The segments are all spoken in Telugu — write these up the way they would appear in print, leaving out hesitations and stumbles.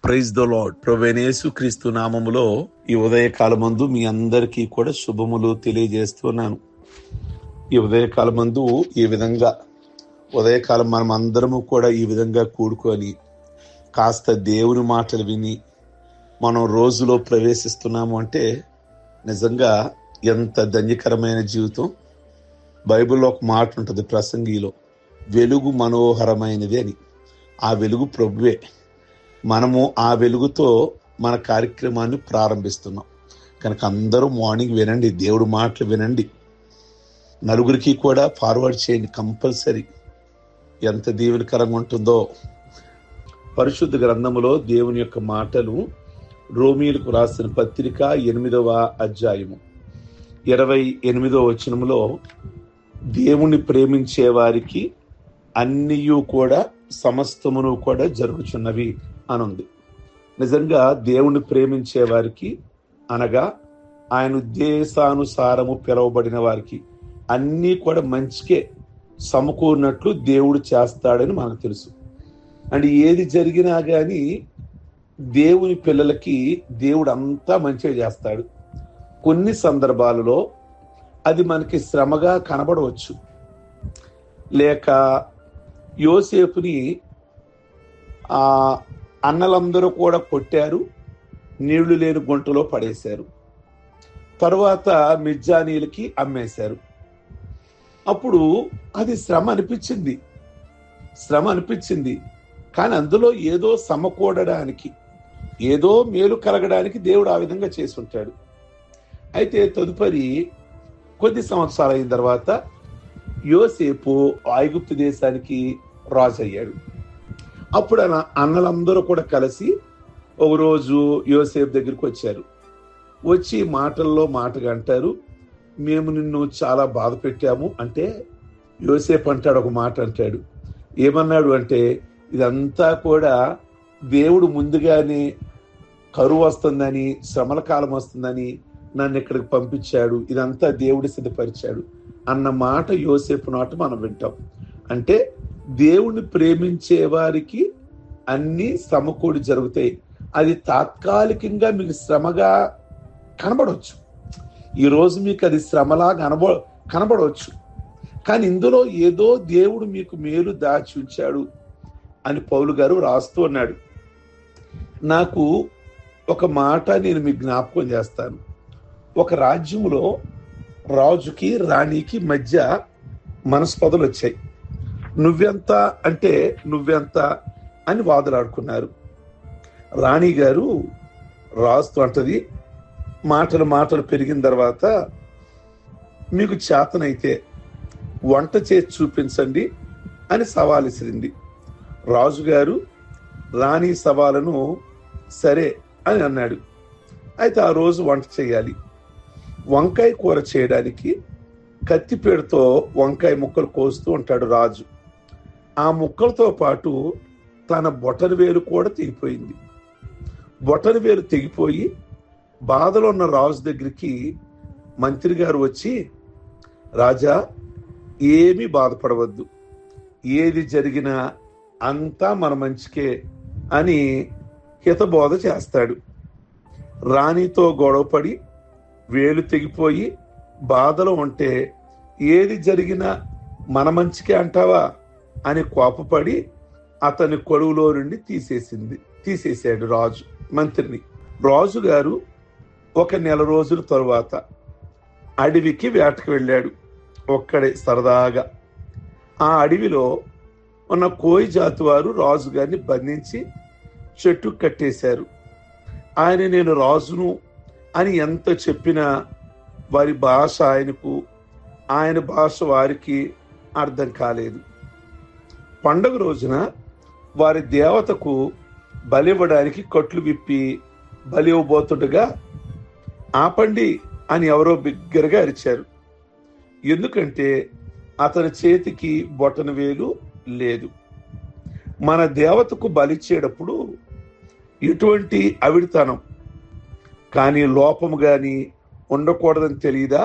Praise the lord. ప్రభువైన యేసుక్రీస్తు నామములో ఈ ఉదయకాలమందు మీ అందరికీ కూడా శుభములు తెలియజేస్తున్నాను. ఈ ఉదయకాలమందు ఈ విధంగా ఉదయకాలం మనం అందరము కూడా ఈ విధంగా కూడుకొని కాస్త దేవుని మాటలు విని మనం రోజులో ప్రవేశిస్తున్నాము అంటే నిజంగా ఎంత ధన్యకరమైన జీవితం. బైబిల్లో ఒక మాట ఉంటుంది, ప్రసంగిలో, వెలుగు మనోహరమైనది అని. ఆ వెలుగు ప్రభువే. మనము ఆ వెలుగుతో మన కార్యక్రమాన్ని ప్రారంభిస్తున్నాం కనుక అందరూ మార్నింగ్ వినండి, దేవుడి మాటలు వినండి, నలుగురికి కూడా ఫార్వర్డ్ చేయండి కంపల్సరీ. ఎంత దీవెనకరంగా ఉంటుందో. పరిశుద్ధ గ్రంథములో దేవుని యొక్క మాటలు రోమీయులకు రాసిన పత్రిక 8వ అధ్యాయము 28వ వచనములో, దేవుని ప్రేమించే వారికి అన్నియు కూడా సమస్తమును కూడా జరుగుచున్నవి అనుంది. నిజంగా దేవుని ప్రేమించే వారికి అనగా ఆయన ఉద్దేశానుసారము పిలువబడిన వారికి అన్నీ కూడా మంచికే సమకూరినట్లు దేవుడు చేస్తాడని మనకు తెలుసు. అండ్ ఏది జరిగినా కానీ దేవుని పిల్లలకి దేవుడు అంతా మంచిగా చేస్తాడు. కొన్ని సందర్భాలలో అది మనకి శ్రమగా కనబడవచ్చు. లేక యోసేపుని అన్నలందరూ కూడా కొట్టారు, నీళ్లు లేని గుంటలో పడేశారు. తర్వాత మిజ్జానీలకి అమ్మేశారు. అప్పుడు అది శ్రమ అనిపించింది. కానీ అందులో ఏదో సమకూడడానికి, ఏదో మేలు కలగడానికి దేవుడు ఆ విధంగా చేసి ఉంటాడు. అయితే తదుపరి కొద్ది సంవత్సరాలు అయిన తర్వాత యోసేపు ఐగుప్తు దేశానికి రాజు అయ్యాడు. అప్పుడు అన్నలందరూ కూడా కలిసి ఒకరోజు యోసేపు దగ్గరికి వచ్చారు. వచ్చి మాటల్లో మాటగా అంటారు, మేము నిన్ను చాలా బాధ పెట్టాము అంటే, యోసేపు అంటాడు, ఒక మాట అంటాడు. ఏమన్నాడు అంటే, ఇదంతా కూడా దేవుడు ముందుగానే కరువు వస్తుందని, శ్రమల కాలం వస్తుందని నన్ను ఇక్కడికి పంపించాడు, ఇదంతా దేవుడి సిద్ధపరిచాడు అన్న మాట యోసేపు నాట మనం వింటాం. అంటే దేవుణ్ణి ప్రేమించే వారికి అన్ని సమకూడి జరుగుతాయి. అది తాత్కాలికంగా మీకు శ్రమగా కనబడవచ్చు, ఈరోజు మీకు అది శ్రమలా కనబడవచ్చు. కానీ ఇందులో ఏదో దేవుడు మీకు మేలు దాచి ఉంచాడు అని పౌలు గారు రాస్తూ ఉన్నాడు. నాకు ఒక మాట నేను మీకు జ్ఞాపకం చేస్తాను. ఒక రాజ్యంలో రాజుకి రాణికి మధ్య మనస్పదలు వచ్చాయి. నువ్వెంత అంటే నువ్వెంత అని వాదులాడుకున్నారు. రాణి గారు రాస్తూ అంటది, మాటలు పెరిగిన తర్వాత మీకు చేతనైతే వంట చేసి చూపించండి అని సవాల్ ఇసిరింది. రాజుగారు రాణి సవాలను సరే అని అన్నాడు. అయితే ఆ రోజు వంట చేయాలి. వంకాయ కూర చేయడానికి కత్తిపేడతో వంకాయ ముక్కలు కోస్తూ ఉంటాడు రాజు. ఆ ముక్కలతో పాటు తన బొటనవేలు కూడా తెగిపోయింది. బొటనవేలు తెగిపోయి బాధలో ఉన్న రాజు దగ్గరికి మంత్రి గారు వచ్చి, రాజా ఏమీ బాధపడవద్దు, ఏది జరిగినా అంతా మన మంచికే అని హితబోధ చేస్తాడు. రాణితో గొడవపడి వేలు తెగిపోయి బాధలో ఉంటే ఏది జరిగినా మన మంచికే అంటావా అని కోపపడి అతని కొడువులో నుండి తీసేశాడు రాజు మంత్రిని. రాజు గారు ఒక నెల రోజుల తరువాత అడవికి వేటకు వెళ్ళాడు ఒక్కడే సరదాగా. ఆ అడవిలో ఉన్న కోయి జాతి వారు రాజు గారిని బంధించి చెట్టు కట్టేశారు. ఆయన నేను రాజును అని ఎంత చెప్పినా వారి భాష ఆయనకు, ఆయన భాష వారికి అర్థం కాలేదు. పండుగ రోజున వారి దేవతకు బలివ్వడానికి కట్లు విప్పి బలి ఇవ్వబోతుండగా ఆపండి అని ఎవరో బిగ్గరగా అరిచారు. ఎందుకంటే అతని చేతికి బొటనవేలు లేదు. మన దేవతకు బలిచ్చేటప్పుడు ఎటువంటి అవిడితనం కానీ లోపము కానీ ఉండకూడదని తెలియదా?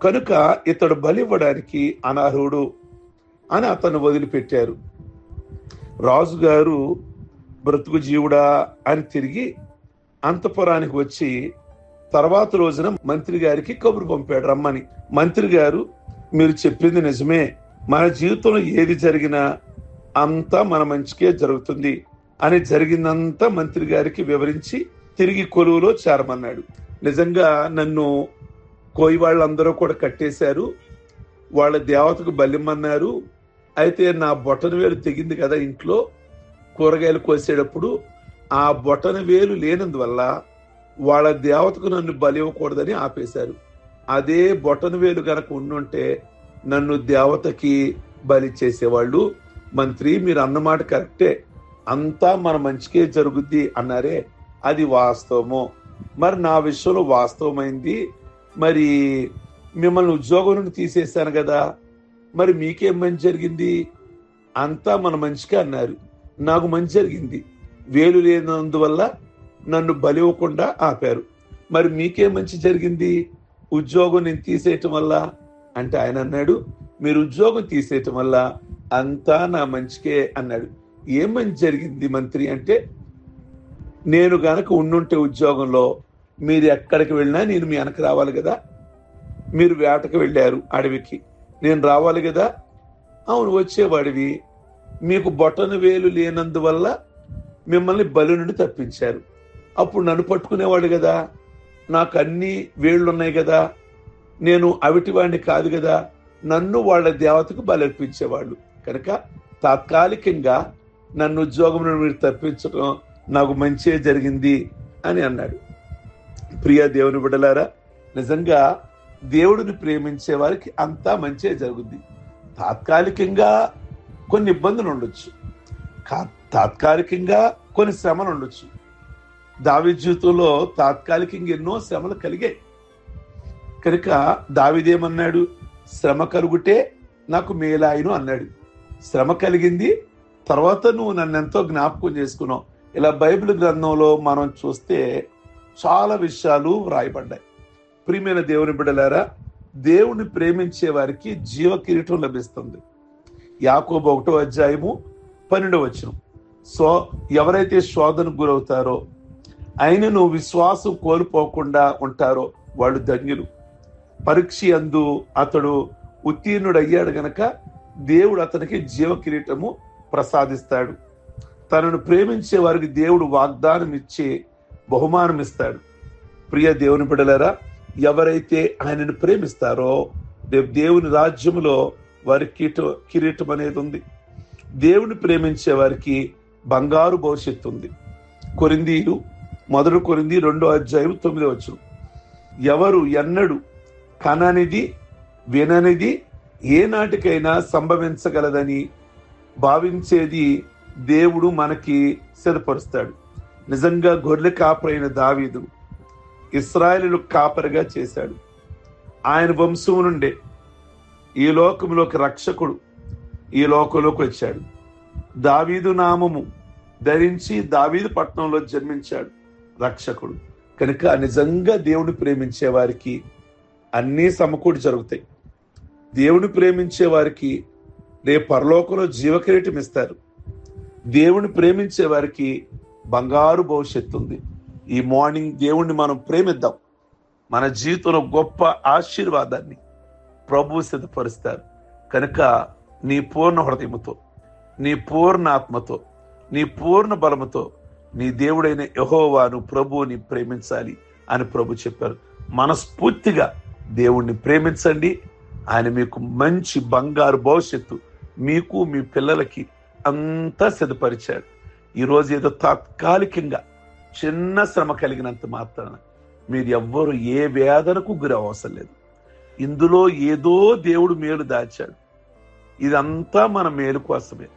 కనుక ఇతడు బలి ఇవ్వడానికి అనర్హుడు అని అతను వదిలిపెట్టారు. రాజుగారు బ్రతుకు జీవుడా అని తిరిగి అంతఃపురానికి వచ్చి తర్వాత రోజున మంత్రి గారికి కబురు పంపాడు రమ్మని. మంత్రి గారు, మీరు చెప్పింది నిజమే, మన జీవితంలో ఏది జరిగినా అంతా మన మంచికే జరుగుతుంది అని జరిగిందంతా మంత్రి గారికి వివరించి తిరిగి కొలువులో చేరమన్నాడు. నిజంగా నన్ను కోయి వాళ్ళందరూ కూడా కట్టేశారు, వాళ్ళ దేవతకు బలిమ్మన్నారు. అయితే నా బొటన వేలు తెగింది కదా ఇంట్లో కూరగాయలు కోసేటప్పుడు, ఆ బొటన వేలు లేనందువల్ల వాళ్ళ దేవతకు నన్ను బలి ఇవ్వకూడదని ఆపేశారు. అదే బొటన వేలు గనక ఉండుంటే నన్ను దేవతకి బలి చేసేవాళ్ళు. మంత్రి, మీరు అన్నమాట కరెక్టే, అంతా మన మంచికే జరుగుద్ది అన్నారే, అది వాస్తవము. మరి నా విషయంలో వాస్తవమైంది. మరి మిమ్మల్ని ఉద్యోగం నుండి తీసేశాను కదా, మరి మీకేం మంచి జరిగింది? అంతా మన మంచిగా అన్నారు. నాకు మంచి జరిగింది, వేలు లేనందువల్ల నన్ను బలి ఇవ్వకుండా ఆపారు. మరి మీకేం మంచి జరిగింది? ఉద్యోగం నేను తీసేయటం వల్ల అంటే ఆయన అన్నాడు, మీరు ఉద్యోగం తీసేయటం వల్ల అంతా నా మంచికే అన్నాడు. ఏం మంచి జరిగింది మంత్రి అంటే, నేను గనక ఉండుంటే ఉద్యోగంలో మీరు ఎక్కడికి వెళ్ళినా నేను మీ వెనక రావాలి కదా. మీరు వేటకు వెళ్ళారు అడవికి, నేను రావాలి కదా. అవును, వచ్చేవాడివి. మీకు బొటన వేలు లేనందువల్ల మిమ్మల్ని బలి నుండి తప్పించారు. అప్పుడు నన్ను పట్టుకునేవాడు కదా, నాకు అన్ని వేళ్ళున్నాయి కదా, నేను అవిటివాడిని కాదు కదా, నన్ను వాళ్ళ దేవతకు బలర్పించేవాళ్ళు. కనుక తాత్కాలికంగా నన్ను ఉద్యోగం నుండి మీరు తప్పించడం నాకు మంచే జరిగింది అని అన్నాడు. ప్రియ దేవుని బిడ్డలారా, నిజంగా దేవుడిని ప్రేమించే వారికి అంతా మంచే జరుగుద్ది. తాత్కాలికంగా కొన్ని ఇబ్బందులు ఉండొచ్చు, తాత్కాలికంగా కొన్ని శ్రమలు ఉండొచ్చు. దావీదు జీవితంలో తాత్కాలికంగా ఎన్నో శ్రమలు కలిగాయి. కనుక దావీదేమన్నాడు? శ్రమ కలుగుటే నాకు మేలాయను అన్నాడు. శ్రమ కలిగింది, తర్వాత నువ్వు నన్ను ఎంతో జ్ఞాపకం చేసుకున్నావు. ఇలా బైబిల్ గ్రంథంలో మనం చూస్తే చాలా విషయాలు వ్రాయబడ్డాయి. ప్రియమైన దేవుని బిడ్డలారా, దేవుని ప్రేమించే వారికి జీవ కిరీటం లభిస్తుంది. యాకోబు 1:12 సో ఎవరైతే శోధనకు గురవుతారో, ఆయనను విశ్వాసం కోల్పోకుండా ఉంటారో వాళ్ళు ధన్యులు. పరీక్ష యందు అతడు ఉత్తీర్ణుడయ్యాడు గనక దేవుడు అతనికి జీవ కిరీటము ప్రసాదిస్తాడు. తనను ప్రేమించే వారికి దేవుడు వాగ్దానం ఇచ్చే బహుమానం ఇస్తాడు. ప్రియ దేవుని బిడ్డలారా, ఎవరైతే ఆయనను ప్రేమిస్తారో రేపు దేవుని రాజ్యములో వారి కిరీటం అనేది ఉంది. దేవుని ప్రేమించే వారికి బంగారు భవిష్యత్తు ఉంది. కొరింథీయులు 1 ఎవరు ఎన్నడు కననిది విననిది ఏ నాటికైనా సంభవించగలదని భావించేది దేవుడు మనకి సిద్ధపరుస్తాడు. నిజంగా గొర్రెల కాపరైన దావీదు ఇశ్రాయేలు కాపరిగా చేశాడు. ఆయన వంశం నుండే ఈ లోకంలోకి రక్షకుడు ఈ లోకంలోకి వచ్చాడు. దావీదు నామము ధరించి దావీదు పట్టణంలో జన్మించాడు రక్షకుడు. కనుక నిజంగా దేవుని ప్రేమించే వారికి అన్నీ సమకూడి జరుగుతాయి. దేవుని ప్రేమించే వారికి రేపు పరలోకంలో జీవకిరీటం ఇస్తారు. దేవుని ప్రేమించే వారికి బంగారు భవిష్యత్తు ఉంది. ఈ మార్నింగ్ దేవుణ్ణి మనం ప్రేమిద్దాం. మన జీవితంలో గొప్ప ఆశీర్వాదాన్ని ప్రభువు సిద్ధపరుస్తారు. కనుక నీ పూర్ణ హృదయముతో, నీ పూర్ణ ఆత్మతో, నీ పూర్ణ బలముతో నీ దేవుడైన యెహోవాను ప్రభువుని ప్రేమించాలి అని ప్రభు చెప్పారు. మనస్ఫూర్తిగా దేవుణ్ణి ప్రేమించండి. ఆయన మీకు మంచి బంగారు భవిష్యత్తు మీకు మీ పిల్లలకి అంతా సిద్ధపరిచాడు. ఈరోజు ఏదో తాత్కాలికంగా చిన్న శ్రమ కలిగినంత మాత్రాన మీరు ఎవ్వరు ఏ వేదనకు గురి అవసరం లేదు. ఇందులో ఏదో దేవుడు మేలు దాచాడు. ఇదంతా మన మేలు కోసమే,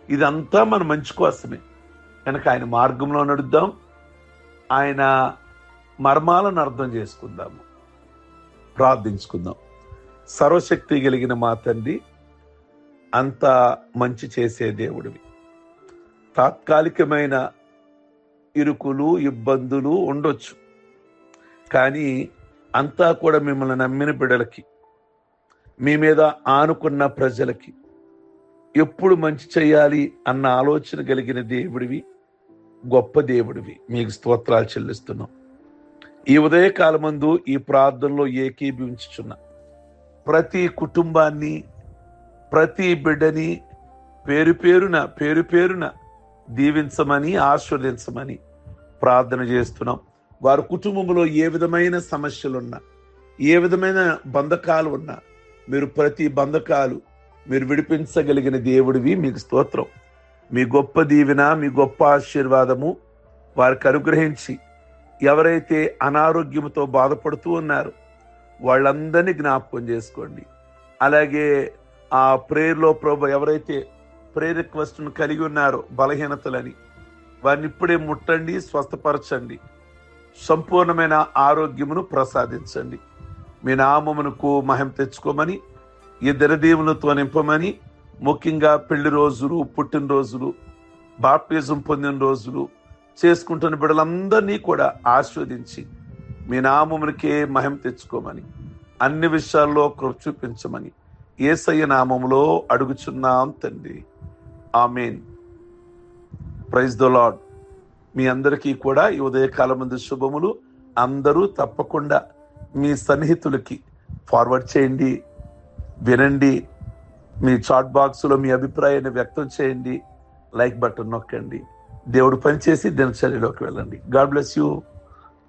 ఇదంతా మన మంచి కోసమే. కనుక ఆయన మార్గంలో నడుద్దాం, ఆయన మర్మాలను అర్థం చేసుకుందాము, ప్రార్థించుకుందాం. సర్వశక్తి కలిగిన మా తండ్రి, అంతా మంచి చేసే దేవుడివి. తాత్కాలికమైన ఇరుకులు ఇబ్బందులు ఉండొచ్చు, కానీ అంతా కూడా మిమ్మల్ని నమ్మిన బిడ్డలకి, మీ మీద ఆనుకున్న ప్రజలకి ఎప్పుడు మంచి చేయాలి అన్న ఆలోచన కలిగిన దేవుడివి. గొప్ప దేవుడివి, మీకు స్తోత్రాలు చెల్లిస్తున్నాం. ఈ ఉదయకాలమందు ఈ ప్రార్థనలో ఏకీభవించుచున్న ప్రతి కుటుంబాన్ని, ప్రతి బిడ్డని పేరు పేరున దీవించమని, ఆశీర్వదించమని ప్రార్థన చేస్తున్నాం. వారి కుటుంబంలో ఏ విధమైన సమస్యలున్నా, ఏ విధమైన బంధకాలు ఉన్నా మీరు ప్రతి బంధకాలు మీరు విడిపించగలిగిన దేవుడివి, మీకు స్తోత్రం. మీ గొప్ప దీవెన, మీ గొప్ప ఆశీర్వాదము వారికి అనుగ్రహించి, ఎవరైతే అనారోగ్యంతో బాధపడుతూ ఉన్నారో వాళ్ళందరినీ జ్ఞాపకం చేసుకోండి. అలాగే ఆ ప్రేయర్లో ప్రభు ఎవరైతే ప్రేయర్ రిక్వెస్ట్ను కలిగి ఉన్నారో బలహీనతలని, వారిని ఇప్పుడే ముట్టండి, స్వస్థపరచండి, సంపూర్ణమైన ఆరోగ్యమును ప్రసాదించండి. మీ నామమునకు మహిమ తెచ్చుకోమని, ఈ దినదీవులతో నింపమని, ముఖ్యంగా పెళ్లి రోజులు, పుట్టినరోజులు, బాప్టిజం పొందిన రోజులు చేసుకుంటున్న బిడ్డలందరినీ కూడా ఆశీర్వదించి మీ నామమునికే మహిమ తెచ్చుకోమని, అన్ని విషయాల్లో కృప చూపించమని యేసయ్య నామములో అడుగుచున్నాం తండ్రి. ఆమేన్. Praise the lord. మీ అందరికీ కూడా ఈ ఉదయకాలం ముందు శుభములు. అందరూ తప్పకుండా మీ సన్నిహితులకి ఫార్వర్డ్ చేయండి, వినండి. మీ చాట్ బాక్స్లో మీ అభిప్రాయాన్ని వ్యక్తం చేయండి, లైక్ బటన్ నొక్కండి. దేవుడు పనిచేసి దినచర్యలోకి వెళ్ళండి. God bless you.